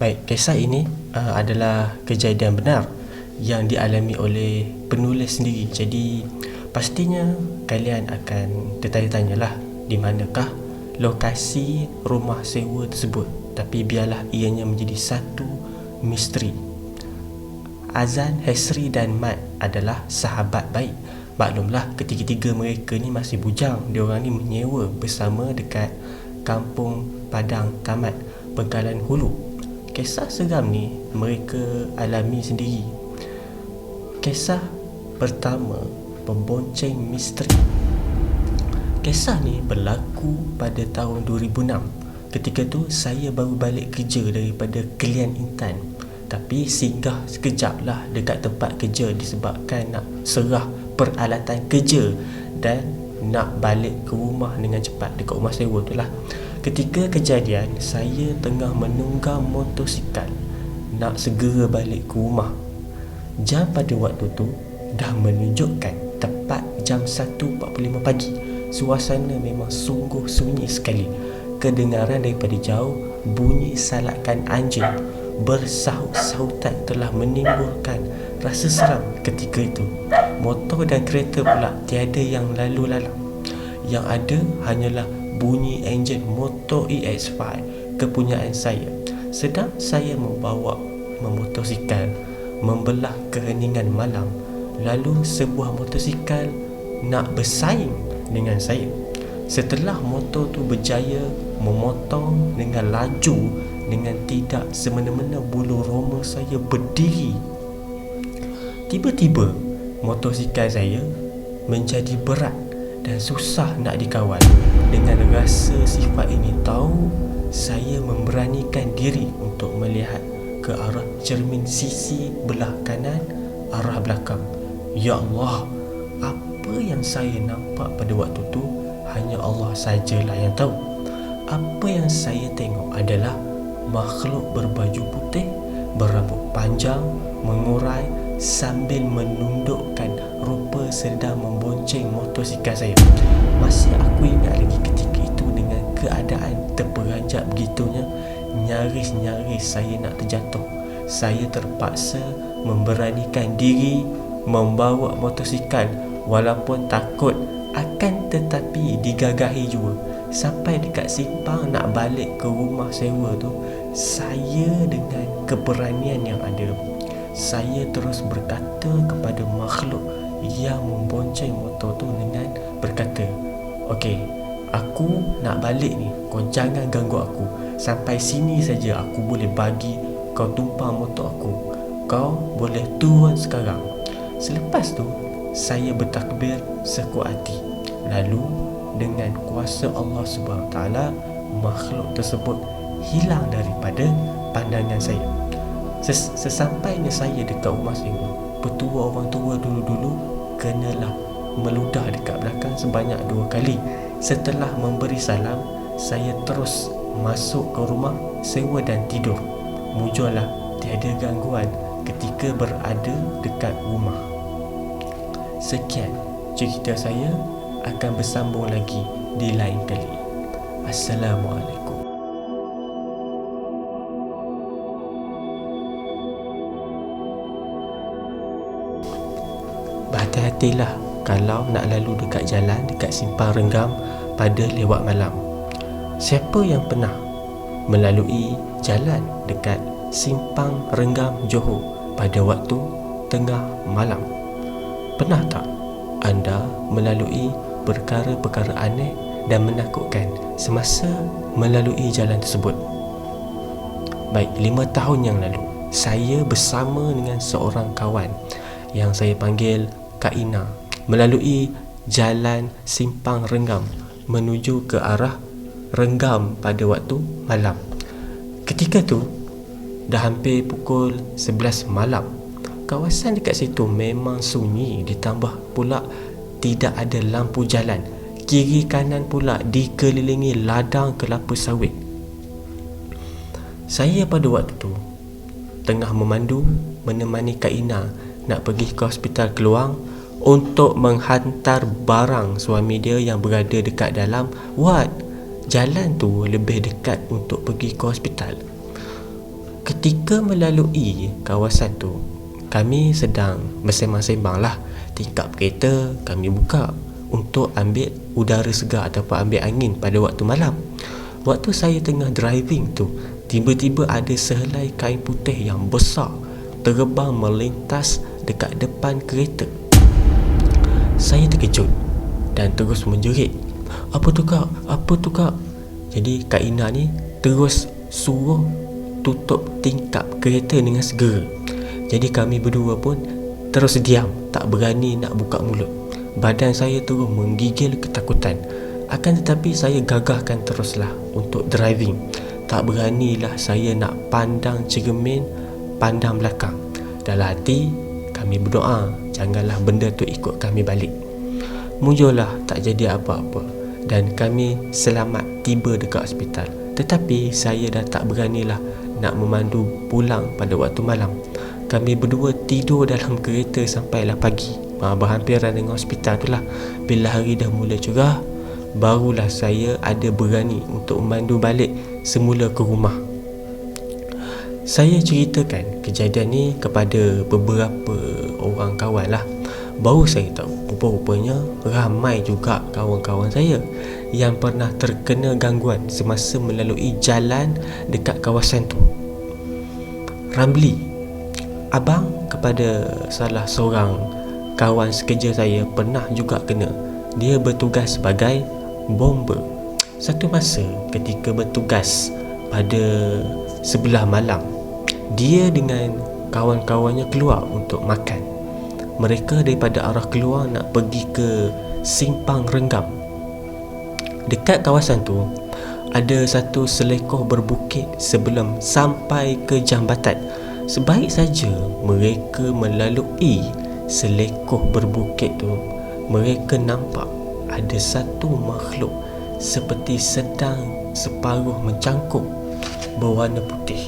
Baik, kisah ini adalah kejadian benar yang dialami oleh penulis sendiri. Jadi pastinya kalian akan tertanya-tanyalah di manakah lokasi rumah sewa tersebut. Tapi biarlah ianya menjadi satu misteri. Azan, Hesri dan Mat adalah sahabat baik. Maklumlah ketiga-tiga mereka ni masih bujang. Diorang ni menyewa bersama dekat kampung Padang Tamat, Bengkalan Hulu. Kisah seram ni mereka alami sendiri. Kisah pertama, pembonceng misteri. Kisah ni berlaku pada tahun 2006. Ketika tu saya baru balik kerja daripada Kelian Intan. Tapi singgah sekejap lah dekat tempat kerja disebabkan nak serah peralatan kerja dan nak balik ke rumah dengan cepat dekat rumah sewa tu lah. Ketika kejadian, saya tengah menunggang motosikal nak segera balik ke rumah. Jam pada waktu tu dah menunjukkan tepat jam 1.45 pagi. Suasana memang sungguh sunyi sekali. Kedengaran daripada jauh bunyi salakan anjing bersahut-sahutan telah menimbulkan rasa seram ketika itu. Motor dan kereta pula tiada yang lalu lalang. Yang ada hanyalah bunyi enjin motor EX5 kepunyaan saya. Sedang saya membawa motosikal membelah keheningan malam, lalu sebuah motosikal nak bersaing dengan saya. Setelah motor tu berjaya memotong dengan laju, dengan tidak semena-mena bulu roma saya berdiri. Tiba-tiba motosikal saya menjadi berat dan susah nak dikawal. Dengan rasa sifat ini tahu, saya memberanikan diri untuk melihat ke arah cermin sisi belah kanan arah belakang. Ya Allah, apa yang saya nampak pada waktu tu hanya Allah sajalah yang tahu. Apa yang saya tengok adalah makhluk berbaju putih, berambut panjang, mengurai sambil menundukkan rupa sedang membonceng motosikal saya. Masih aku ingat lagi ketika itu dengan keadaan terperanjat begitunya, nyaris-nyaris saya nak terjatuh. Saya terpaksa memberanikan diri membawa motosikal walaupun takut, akan tetapi digagahi juga. Sampai dekat simpang nak balik ke rumah sewa tu, saya dengan keberanian yang ada, saya terus berkata kepada makhluk yang membonceng motor tu dengan berkata, "Okey, aku nak balik ni, kau jangan ganggu aku. Sampai sini saja aku boleh bagi kau tumpang motor aku. Kau boleh turun sekarang." Selepas tu saya bertakbir sekuat hati. Lalu dengan kuasa Allah SWT, makhluk tersebut hilang daripada pandangan saya. Sesampainya saya dekat rumah sewa, petua orang tua dulu-dulu kenalah meludah dekat belakang sebanyak 2 kali. Setelah memberi salam, saya terus masuk ke rumah sewa dan tidur. Mujurlah tiada gangguan ketika berada dekat rumah. Sekian cerita saya, akan bersambung lagi di lain kali. Assalamualaikum. Berhati-hatilah kalau nak lalu dekat jalan dekat simpang Renggam pada lewat malam. Siapa yang pernah melalui jalan dekat simpang Renggam Johor pada waktu tengah malam? Pernah tak anda melalui perkara-perkara aneh dan menakutkan semasa melalui jalan tersebut? Baik, 5 tahun yang lalu, saya bersama dengan seorang kawan yang saya panggil Kak Ina melalui jalan simpang Renggam menuju ke arah Renggam pada waktu malam. Ketika tu dah hampir pukul 11 malam. Kawasan dekat situ memang sunyi, ditambah pula tidak ada lampu jalan. Kiri kanan pula dikelilingi ladang kelapa sawit. Saya pada waktu tu tengah memandu menemani Kak Ina nak pergi ke hospital Keluang untuk menghantar barang suami dia yang berada dekat dalam wad. Jalan tu lebih dekat untuk pergi ke hospital. Ketika melalui kawasan tu, kami sedang bersembang-sembang lah. Tingkap kereta kami buka untuk ambil udara segar ataupun ambil angin pada waktu malam. Waktu saya tengah driving tu, tiba-tiba ada sehelai kain putih yang besar terbang melintas dekat depan kereta. Saya terkejut dan terus menjerit, "Apa tu kak? Apa tu kak?" Jadi Kak Ina ni terus suruh tutup tingkap kereta dengan segera. Jadi kami berdua pun terus diam, tak berani nak buka mulut. Badan saya terus menggigil ketakutan. Akan tetapi saya gagahkan teruslah untuk driving. Tak beranilah saya nak pandang cermin, pandang belakang. Dalam hati kami berdoa, janganlah benda tu ikut kami balik. Mujurlah tak jadi apa-apa dan kami selamat tiba dekat hospital. Tetapi saya dah tak beranilah nak memandu pulang pada waktu malam. Kami berdua tidur dalam kereta sampailah pagi, berhampiran dengan hospital tu lah. Bila hari dah mula cerah, barulah saya ada berani untuk memandu balik semula ke rumah. Saya ceritakan kejadian ni kepada beberapa orang kawan lah. Baru saya tahu rupa-rupanya ramai juga kawan-kawan saya yang pernah terkena gangguan semasa melalui jalan dekat kawasan tu. Ramli, abang kepada salah seorang kawan sekerja saya pernah juga kena. Dia bertugas sebagai bomber. Satu masa ketika bertugas pada sebelah malam, dia dengan kawan-kawannya keluar untuk makan. Mereka daripada arah keluar nak pergi ke Simpang Renggam. Dekat kawasan tu ada satu selekoh berbukit sebelum sampai ke jambatan. Sebaik saja mereka melalui selekoh berbukit tu, mereka nampak ada satu makhluk seperti sedang separuh mencangkuk berwarna putih.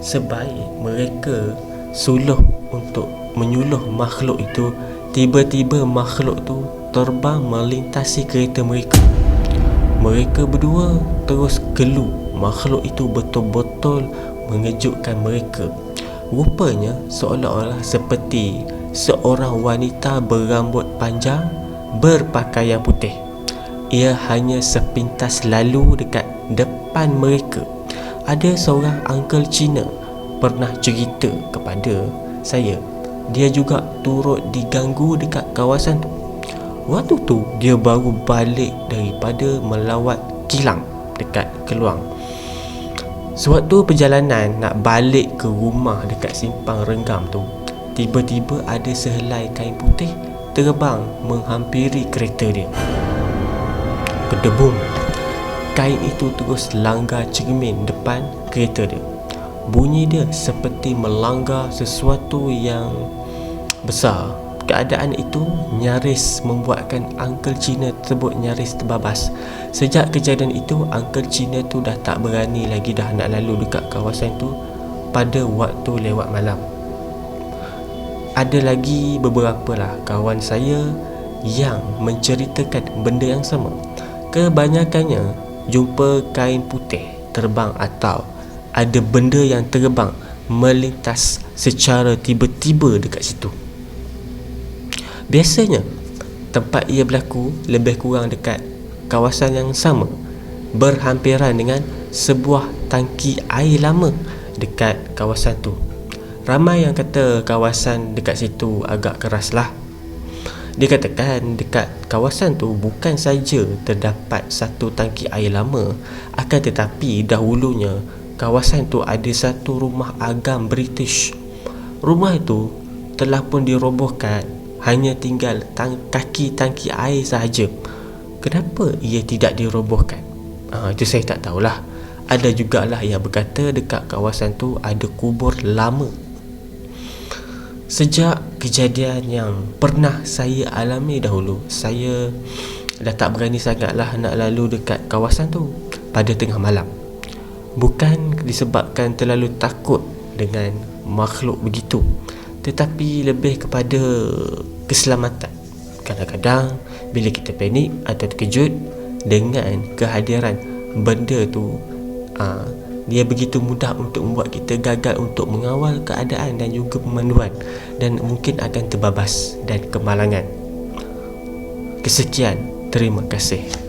Sebaik mereka suluh untuk menyuluh makhluk itu, tiba-tiba makhluk tu terbang melintasi kereta mereka. Mereka berdua terus gelu. Makhluk itu betul-betul mengejutkan mereka. Rupanya seolah-olah seperti seorang wanita berambut panjang berpakaian putih. Ia hanya sepintas lalu dekat depan mereka. Ada seorang uncle Cina pernah cerita kepada saya, dia juga turut diganggu dekat kawasan tu. Waktu tu dia baru balik daripada melawat kilang dekat Keluang. Sewaktu perjalanan nak balik ke rumah dekat Simpang Renggam tu, tiba-tiba ada sehelai kain putih terbang menghampiri kereta dia. Kedebum, kain itu terus langgar cermin depan kereta dia. Bunyi dia seperti melanggar sesuatu yang besar. Keadaan itu nyaris membuatkan Uncle Cina tersebut nyaris terbabas. Sejak kejadian itu, Uncle Cina tu dah tak berani lagi dah nak lalu dekat kawasan tu pada waktu lewat malam. Ada lagi beberapa lah kawan saya yang menceritakan benda yang sama. Kebanyakannya jumpa kain putih terbang atau ada benda yang terbang melintas secara tiba-tiba dekat situ. Biasanya tempat ia berlaku lebih kurang dekat kawasan yang sama, berhampiran dengan sebuah tangki air lama dekat kawasan tu. Ramai yang kata kawasan dekat situ agak keras lah. Dikatakan dekat kawasan tu bukan saja terdapat satu tangki air lama, akan tetapi dahulunya kawasan tu ada satu rumah agam British. Rumah itu telah pun dirobohkan, hanya tinggal kaki tangki air sahaja. Kenapa ia tidak dirobohkan? Itu saya tak tahulah. Ada jugalah yang berkata dekat kawasan tu ada kubur lama. Sejak kejadian yang pernah saya alami dahulu, saya dah tak berani sangatlah nak lalu dekat kawasan tu pada tengah malam. Bukan disebabkan terlalu takut dengan makhluk begitu, tetapi lebih kepada keselamatan. Kadang-kadang bila kita panik atau terkejut dengan kehadiran benda tu, Dia begitu mudah untuk membuat kita gagal untuk mengawal keadaan dan juga pemanduan, dan mungkin akan terbabas dan kemalangan. Kesekian, terima kasih.